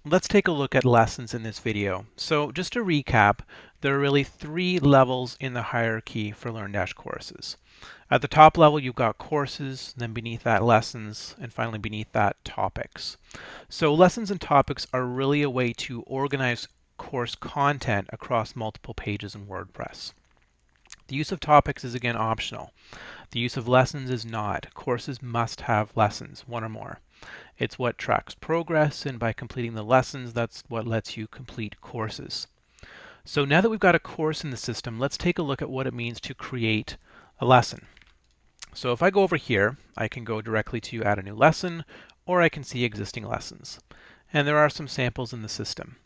let's take a look at lessons in this video. So just to recap, there are really three levels in the hierarchy for LearnDash courses. At the top level, you've got courses, then beneath that lessons, and finally beneath that topics. So lessons and topics are really a way to organize course content across multiple pages in WordPress. The use of topics is again optional. The use of lessons is not. Courses must have lessons, one or more. It's what tracks progress, and by completing the lessons, that's what lets you complete courses. So now that we've got a course in the system, let's take a look at what it means to create a lesson. So if I go over here, I can go directly to add a new lesson, or I can see existing lessons. And there are some samples in the system.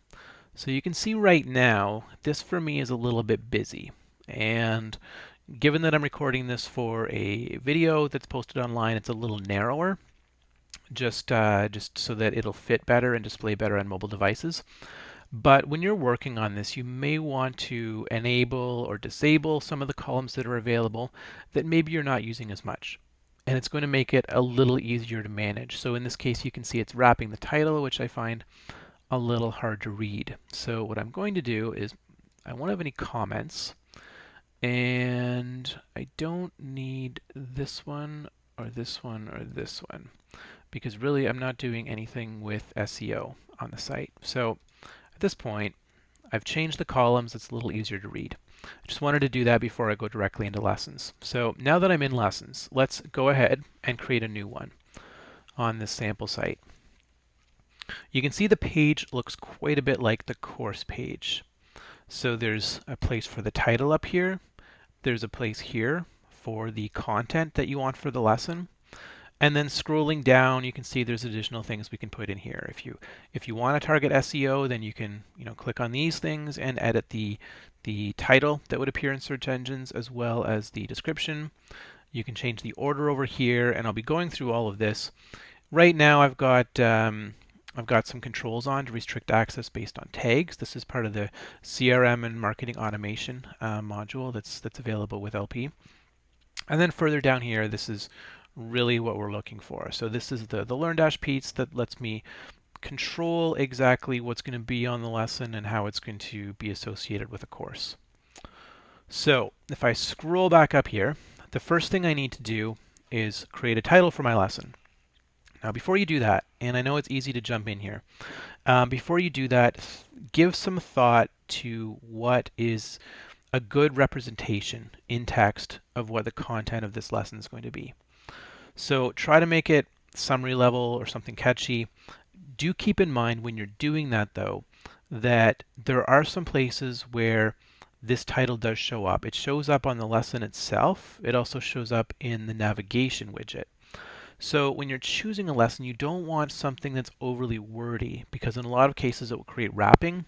So you can see right now, this for me is a little bit busy. And given that I'm recording this for a video that's posted online, it's a little narrower, just so that it'll fit better and display better on mobile devices. But when you're working on this, you may want to enable or disable some of the columns that are available that maybe you're not using as much. And it's going to make it a little easier to manage. So in this case, you can see it's wrapping the title, which I find a little hard to read. So what I'm going to do is I won't have any comments, and I don't need this one or this one or this one, because really I'm not doing anything with SEO on the site. So at this point, I've changed the columns. It's a little easier to read. I just wanted to do that before I go directly into lessons. So now that I'm in lessons, let's go ahead and create a new one on this sample site. You can see the page looks quite a bit like the course page. So there's a place for the title up here. There's a place here for the content that you want for the lesson. And then scrolling down, you can see there's additional things we can put in here. If you want to target SEO, then you can click on these things and edit the title that would appear in search engines, as well as the description. You can change the order over here, and I'll be going through all of this. Right now, I've got some controls on to restrict access based on tags. This is part of the CRM and marketing automation module that's available with LP. And then further down here, this is really what we're looking for. So this is the LearnDash piece that lets me control exactly what's going to be on the lesson and how it's going to be associated with a course. So if I scroll back up here, the first thing I need to do is create a title for my lesson. Now before you do that, and I know it's easy to jump in here, before you do that, give some thought to what is a good representation in text of what the content of this lesson is going to be. So try to make it summary level or something catchy. Do keep in mind when you're doing that, though, that there are some places where this title does show up. It shows up on the lesson itself. It also shows up in the navigation widget. So when you're choosing a lesson, you don't want something that's overly wordy, because in a lot of cases it will create wrapping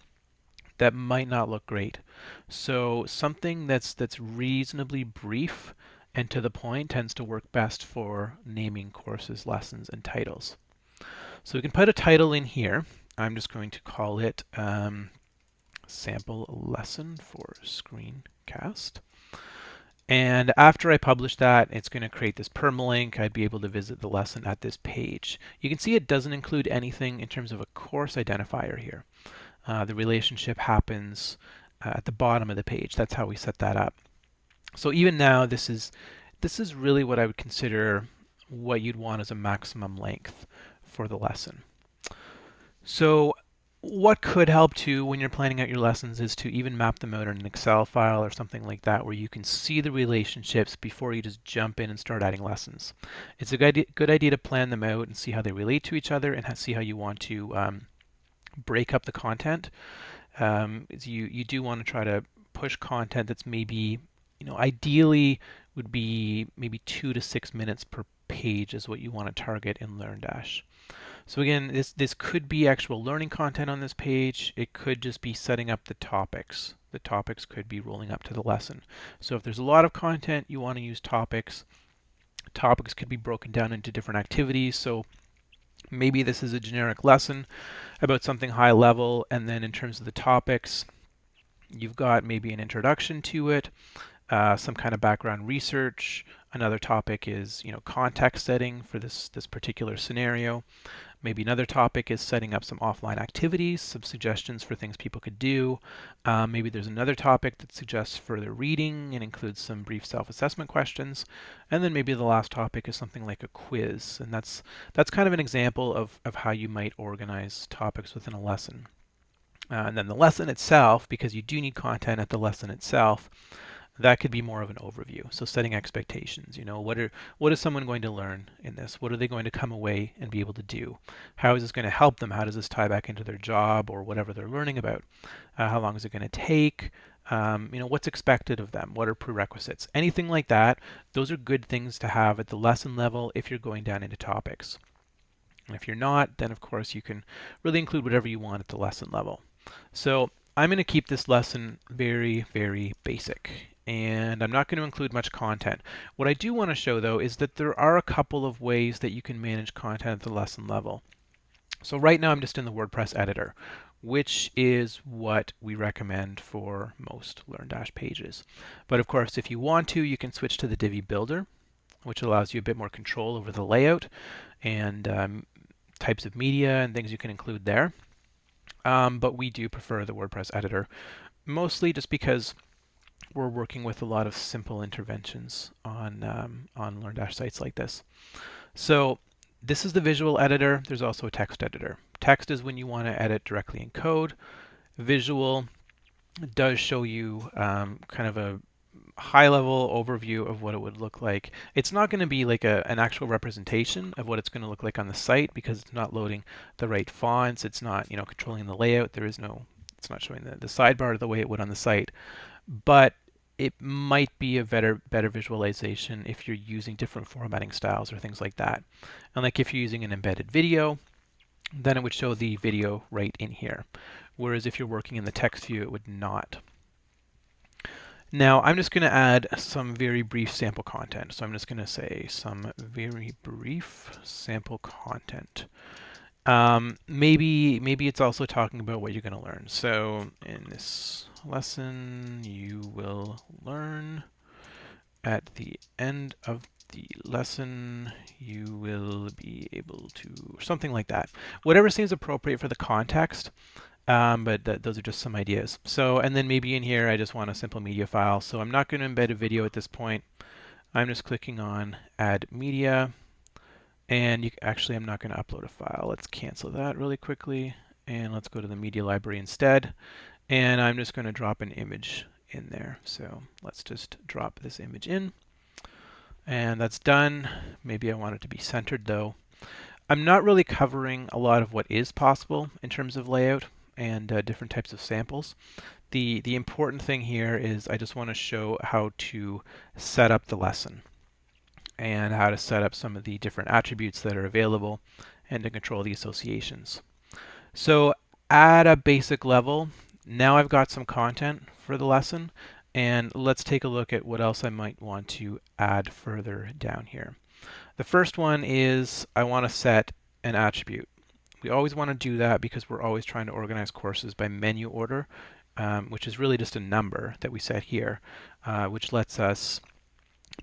that might not look great. So something that's reasonably brief and to the point tends to work best for naming courses, lessons, and titles. So we can put a title in here. I'm just going to call it Sample Lesson for Screencast. And after I publish that, it's going to create this permalink. I'd be able to visit the lesson at this page. You can see it doesn't include anything in terms of a course identifier here. The relationship happens at the bottom of the page. That's how we set that up. So even now, this is really what I would consider what you'd want as a maximum length for the lesson. So what could help too when you're planning out your lessons is to even map them out in an Excel file or something like that, where you can see the relationships before you just jump in and start adding lessons. It's a good idea to plan them out and see how they relate to each other and see how you want to break up the content. You do want to try to push content that's maybe, ideally would be maybe 2 to 6 minutes per page is what you want to target in LearnDash. So again, this could be actual learning content on this page. It could just be setting up the topics. The topics could be rolling up to the lesson. So if there's a lot of content, you want to use topics. Topics could be broken down into different activities. So maybe this is a generic lesson about something high level, and then in terms of the topics, you've got maybe an introduction to it, some kind of background research, Another topic is, context setting for this particular scenario. Maybe another topic is setting up some offline activities, some suggestions for things people could do. Maybe there's another topic that suggests further reading and includes some brief self-assessment questions. And then maybe the last topic is something like a quiz. And that's kind of an example of how you might organize topics within a lesson. And then the lesson itself, because you do need content at the lesson itself, that could be more of an overview. So setting expectations, what is someone going to learn in this? What are they going to come away and be able to do? How is this going to help them? How does this tie back into their job or whatever they're learning about? How long is it going to take? What's expected of them? What are prerequisites? Anything like that. Those are good things to have at the lesson level if you're going down into topics. And if you're not, then of course you can really include whatever you want at the lesson level. So I'm going to keep this lesson very, very basic, and I'm not going to include much content. What I do want to show, though, is that there are a couple of ways that you can manage content at the lesson level. So right now I'm just in the WordPress Editor, which is what we recommend for most LearnDash pages. But of course, if you want to, you can switch to the Divi Builder, which allows you a bit more control over the layout and types of media and things you can include there. But we do prefer the WordPress Editor, mostly just because we're working with a lot of simple interventions on LearnDash sites like this. So this is the visual editor. There's also a text editor. Text is when you want to edit directly in code. Visual does show you kind of a high-level overview of what it would look like. It's not going to be like an actual representation of what it's going to look like on the site because it's not loading the right fonts. It's not, controlling the layout. It's not showing the sidebar the way it would on the site. But it might be a better visualization if you're using different formatting styles or things like that. And like if you're using an embedded video, then it would show the video right in here. Whereas if you're working in the text view, it would not. Now I'm just going to add some very brief sample content. So I'm just going to say some very brief sample content. Maybe it's also talking about what you're going to learn. So in this lesson, you will learn at the end of the lesson, you will be able to, something like that. Whatever seems appropriate for the context. But those are just some ideas. So, and then maybe in here, I just want a simple media file. So I'm not going to embed a video at this point. I'm just clicking on Add Media. And actually, I'm not going to upload a file. Let's cancel that really quickly. And let's go to the media library instead. And I'm just going to drop an image in there. So let's just drop this image in. And that's done. Maybe I want it to be centered, though. I'm not really covering a lot of what is possible in terms of layout and different types of samples. The important thing here is I just want to show how to set up the lesson and how to set up some of the different attributes that are available and to control the associations. So at a basic level, now I've got some content for the lesson, and let's take a look at what else I might want to add further down here. The first one is I want to set an attribute. We always want to do that because we're always trying to organize courses by menu order, which is really just a number that we set here, which lets us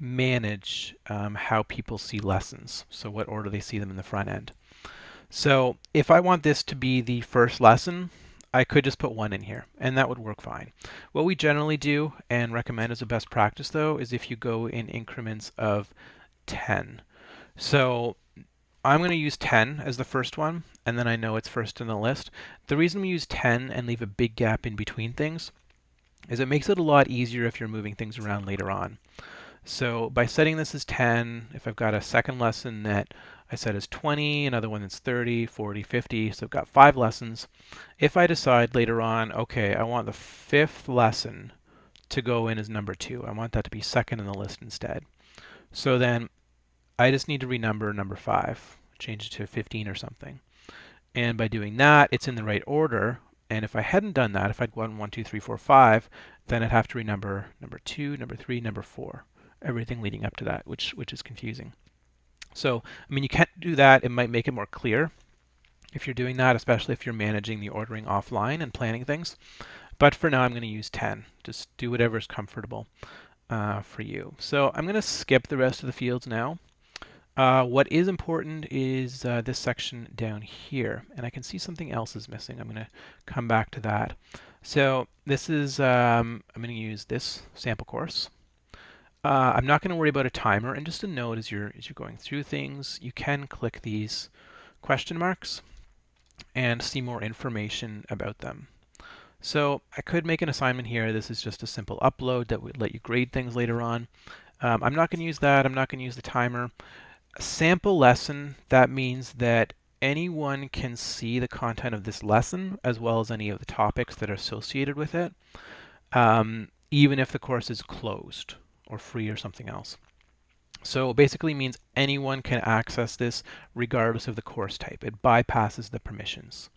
manage how people see lessons, so what order they see them in the front end. So if I want this to be the first lesson, I could just put 1 in here, and that would work fine. What we generally do and recommend as a best practice, though, is if you go in increments of 10. So I'm going to use 10 as the first one, and then I know it's first in the list. The reason we use 10 and leave a big gap in between things is it makes it a lot easier if you're moving things around later on. So by setting this as 10, if I've got a second lesson that I set as 20, another one that's 30, 40, 50, so I've got 5 lessons. If I decide later on, okay, I want the 5th lesson to go in as number 2, I want that to be second in the list instead. So then I just need to renumber number 5, change it to 15 or something. And by doing that, it's in the right order. And if I hadn't done that, if I'd gone 1, 2, 3, 4, 5, then I'd have to renumber number 2, number 3, number 4, everything leading up to that, which is confusing. So, I mean, you can't do that. It might make it more clear if you're doing that, especially if you're managing the ordering offline and planning things. But for now, I'm going to use 10. Just do whatever is comfortable. for you. So I'm going to skip the rest of the fields now. What is important is this section down here, and I can see something else is missing. I'm going to come back to that. So this is, I'm going to use this sample course. I'm not going to worry about a timer, and just a note as you're going through things, you can click these question marks and see more information about them. So I could make an assignment here. This is just a simple upload that would let you grade things later on. I'm not going to use that. I'm not going to use the timer. A sample lesson, that means that anyone can see the content of this lesson as well as any of the topics that are associated with it, even if the course is closed or free or something else. So it basically means anyone can access this regardless of the course type. It bypasses the permissions.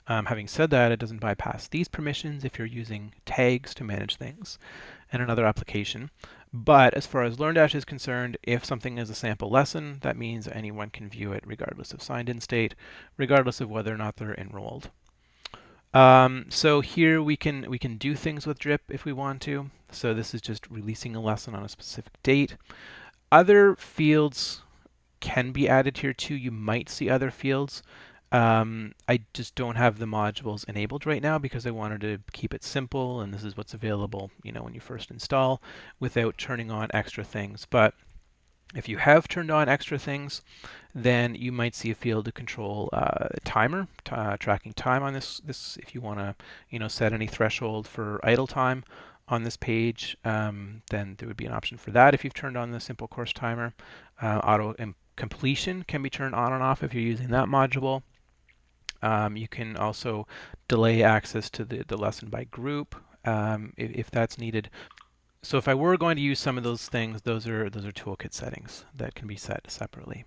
Having said that, it doesn't bypass these permissions if you're using tags to manage things in another application. But as far as LearnDash is concerned, if something is a sample lesson, that means anyone can view it regardless of signed-in state, regardless of whether or not they're enrolled. So here we can do things with Drip if we want to. So this is just releasing a lesson on a specific date. Other fields can be added here too. You might see other fields. I just don't have the modules enabled right now because I wanted to keep it simple, and this is what's available, when you first install, without turning on extra things. But if you have turned on extra things, then you might see a field to control timer, tracking time on this. If you want to, set any threshold for idle time on this page, then there would be an option for that if you've turned on the simple course timer. Auto completion can be turned on and off if you're using that module. You can also delay access to the lesson by group if that's needed. So if I were going to use some of those things, those are toolkit settings that can be set separately.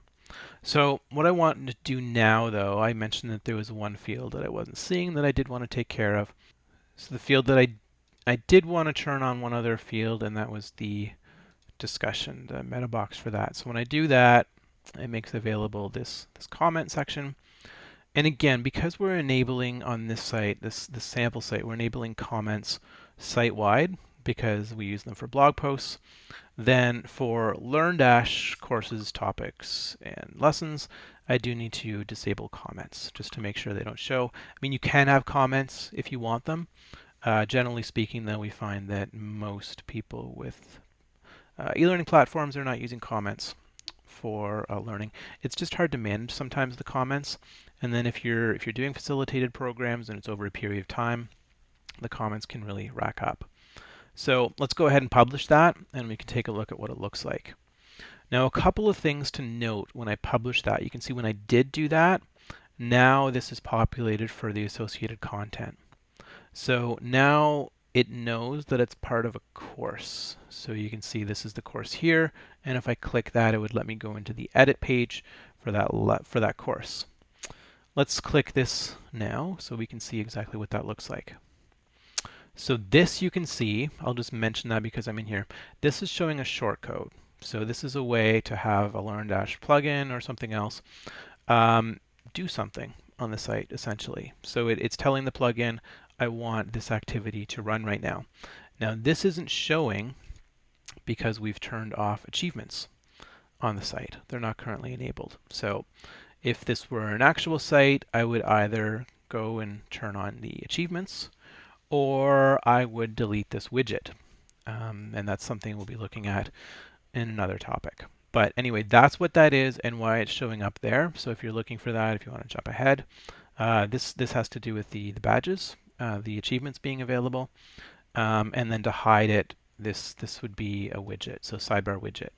So what I want to do now, though, I mentioned that there was one field that I wasn't seeing that I did want to take care of. So the field that I did want to turn on one other field, and that was the discussion, the Metabox for that. So when I do that, it makes available this comment section. And again, because we're enabling on this site, this sample site, we're enabling comments site-wide because we use them for blog posts. Then for LearnDash courses, topics, and lessons, I do need to disable comments just to make sure they don't show. I mean, you can have comments if you want them. Generally speaking, though, we find that most people with e-learning platforms are not using comments for learning. It's just hard to manage sometimes the comments. And then if you're doing facilitated programs and it's over a period of time, the comments can really rack up. So let's go ahead and publish that, and we can take a look at what it looks like. Now, a couple of things to note when I publish that. You can see when I did do that, now this is populated for the associated content. So now it knows that it's part of a course. So you can see this is the course here, and if I click that, it would let me go into the edit page for that course. Let's click this now so we can see exactly what that looks like. So this you can see, I'll just mention that because I'm in here. This is showing a shortcode. So this is a way to have a LearnDash plugin or something else do something on the site, essentially. So it's telling the plugin, I want this activity to run right now. Now this isn't showing because we've turned off achievements on the site. They're not currently enabled. So if this were an actual site, I would either go and turn on the achievements, or I would delete this widget. And that's something we'll be looking at in another topic. But anyway, that's what that is and why it's showing up there. So if you're looking for that, if you want to jump ahead, this has to do with the badges, the achievements being available. And then to hide it, this would be a widget, so sidebar widget.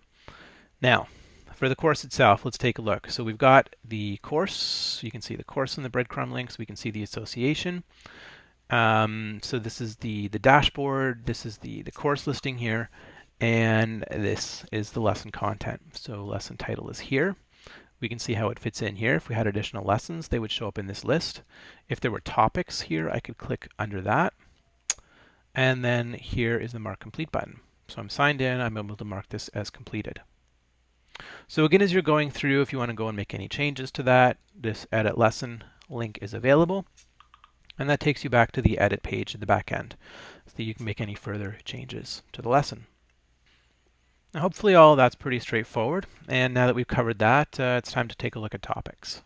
Now, for the course itself, let's take a look. So we've got the course. You can see the course in the breadcrumb links. We can see the association. So this is the dashboard, this is the course listing here, and this is the lesson content. So lesson title is here. We can see how it fits in here. If we had additional lessons, they would show up in this list. If there were topics here, I could click under that. And then here is the Mark Complete button. So I'm signed in, I'm able to mark this as completed. So again, as you're going through, if you want to go and make any changes to that, this Edit Lesson link is available. And that takes you back to the edit page at the back end so that you can make any further changes to the lesson. Now, hopefully all that's pretty straightforward. And now that we've covered that, it's time to take a look at topics.